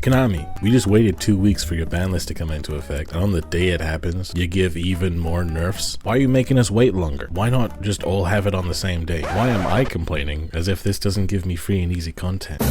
Konami, we just waited 2 weeks for your ban list to come into effect, and on the day it happens, you give even more nerfs? Why are you making us wait longer? Why not just all have it on the same day? Why am I complaining as if this doesn't give me free and easy content?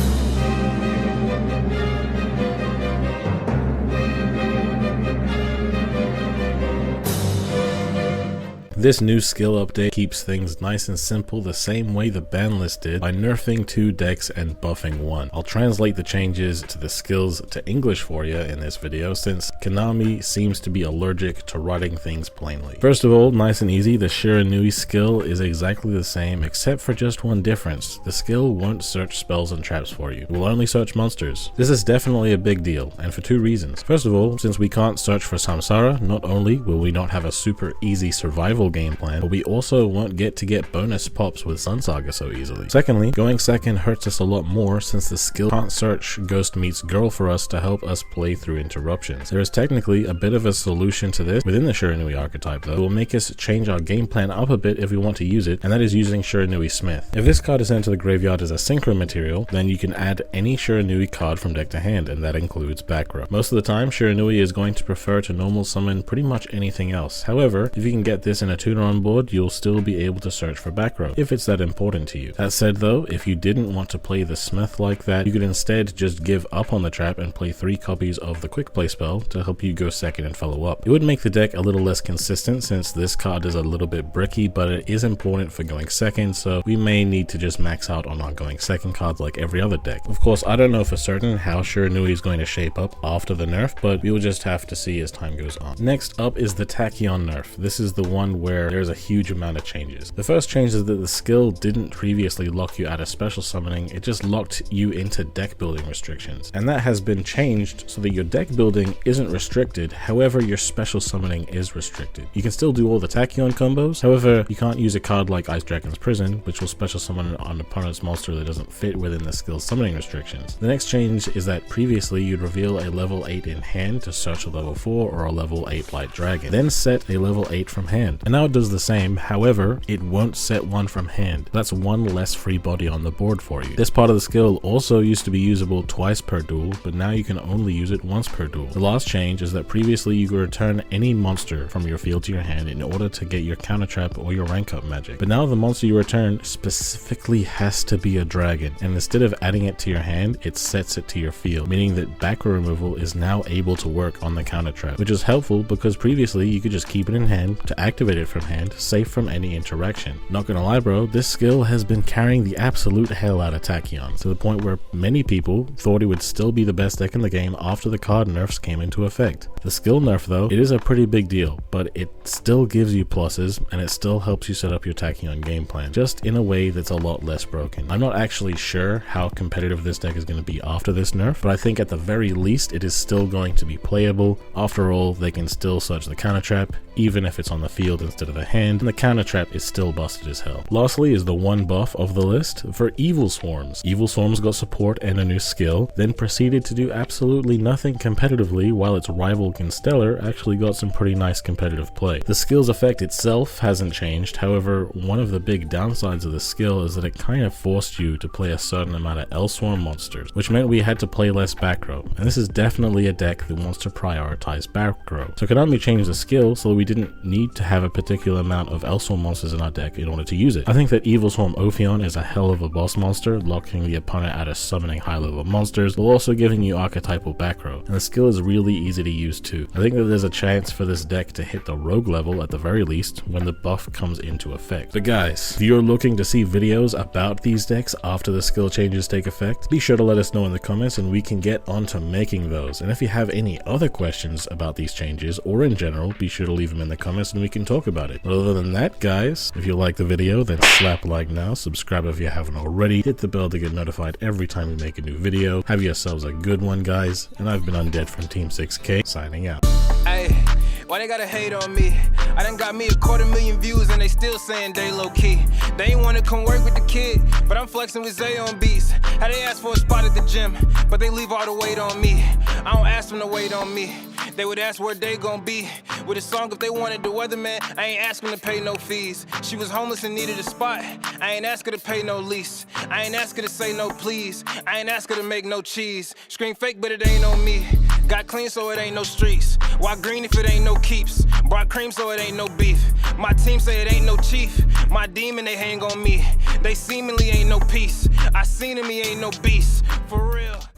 This new skill update keeps things nice and simple the same way the ban list did by nerfing 2 decks and buffing 1. I'll translate the changes to the skills to English for you in this video since Konami seems to be allergic to writing things plainly. First of all, nice and easy, the Shiranui skill is exactly the same except for just one difference. The skill won't search spells and traps for you. It will only search monsters. This is definitely a big deal, and for 2 reasons. First of all, since we can't search for Samsara, not only will we not have a super easy survival game plan, but we also won't get bonus pops with Sun Saga so easily. Secondly, going second hurts us a lot more since the skill can't search Ghost meets Girl for us to help us play through interruptions. There is technically a bit of a solution to this within the Shiranui archetype though. It will make us change our game plan up a bit if we want to use it, and that is using Shiranui Smith. If this card is sent to the graveyard as a synchro material, then you can add any Shiranui card from deck to hand, and that includes back row. Most of the time, Shiranui is going to prefer to normal summon pretty much anything else. However, if you can get this in a tuner on board, you'll still be able to search for back row if it's that important to you. That said though, if you didn't want to play the Smith like that, you could instead just give up on the trap and play 3 copies of the quick play spell to help you go second and follow up. It would make the deck a little less consistent since this card is a little bit bricky, but it is important for going second, so we may need to just max out on our going second cards like every other deck. Of course, I don't know for certain how Shiranui is going to shape up after the nerf, but we will just have to see as time goes on. Next up is the Tachyon nerf. This is the one where there's a huge amount of changes. The first change is that the skill didn't previously lock you out of special summoning, it just locked you into deck building restrictions. And that has been changed so that your deck building isn't restricted, however your special summoning is restricted. You can still do all the Tachyon combos, however you can't use a card like Ice Dragon's Prison, which will special summon an opponent's monster that doesn't fit within the skill's summoning restrictions. The next change is that previously you'd reveal a level 8 in hand to search a level 4 or a level 8 Light Dragon, then set a level 8 from hand. And now it does the same, however, it won't set 1 from hand. That's 1 less free body on the board for you. This part of the skill also used to be usable twice per duel, but now you can only use it once per duel. The last change is that previously you could return any monster from your field to your hand in order to get your counter trap or your rank up magic. But now the monster you return specifically has to be a dragon, and instead of adding it to your hand, it sets it to your field, meaning that back row removal is now able to work on the counter trap, which is helpful because previously you could just keep it in hand to activate it from hand, safe from any interaction. Not gonna lie bro, this skill has been carrying the absolute hell out of Tachyon, to the point where many people thought it would still be the best deck in the game after the card nerfs came into effect. The skill nerf though, it is a pretty big deal, but it still gives you pluses and it still helps you set up your Tachyon game plan, just in a way that's a lot less broken. I'm not actually sure how competitive this deck is going to be after this nerf, but I think at the very least it is still going to be playable. After all, they can still search the counter trap, even if it's on the field instead of the hand, and the counter trap is still busted as hell. Lastly is the one buff of the list for Evilswarms. Evilswarms got support and a new skill, then proceeded to do absolutely nothing competitively while its rival Constellar actually got some pretty nice competitive play. The skill's effect itself hasn't changed, however, one of the big downsides of the skill is that it kind of forced you to play a certain amount of Evilswarm monsters, which meant we had to play less back row, and this is definitely a deck that wants to prioritize back row. So Konami changed the skill so that we didn't need to have a particular amount of Evilswarm monsters in our deck in order to use it. I think that Evilswarm Ophion is a hell of a boss monster, locking the opponent out of summoning high level monsters, while also giving you archetypal back row, and the skill is really easy to use too. I think that there's a chance for this deck to hit the rogue level at the very least when the buff comes into effect. But guys, if you're looking to see videos about these decks after the skill changes take effect, be sure to let us know in the comments and we can get on to making those. And if you have any other questions about these changes or in general, be sure to leave them in the comments and we can talk about it. But other than that guys, if you like the video then slap like now, subscribe if you haven't already, hit the bell to get notified every time we make a new video. Have yourselves a good one guys, and I've been Undead from Team 6K, signing out. Hey, why they gotta hate on me? I done got me 250,000 views and they still saying they low key. They ain't wanna come work with the kid, but I'm flexing with Zay on beats. How they ask for a spot at the gym, but they leave all the weight on me. I don't ask them to wait on me. they would ask where they gon' be. With a song if they wanted the weatherman, I ain't asking to pay no fees. She was homeless and needed a spot, I ain't ask her to pay no lease. I ain't ask her to say no please, I ain't ask her to make no cheese. Scream fake but it ain't on me, got clean so it ain't no streets. Why green if it ain't no keeps, brought cream so it ain't no beef. My team say it ain't no chief, my demon they hang on me. They seemingly ain't no peace, I seen him he ain't no beast.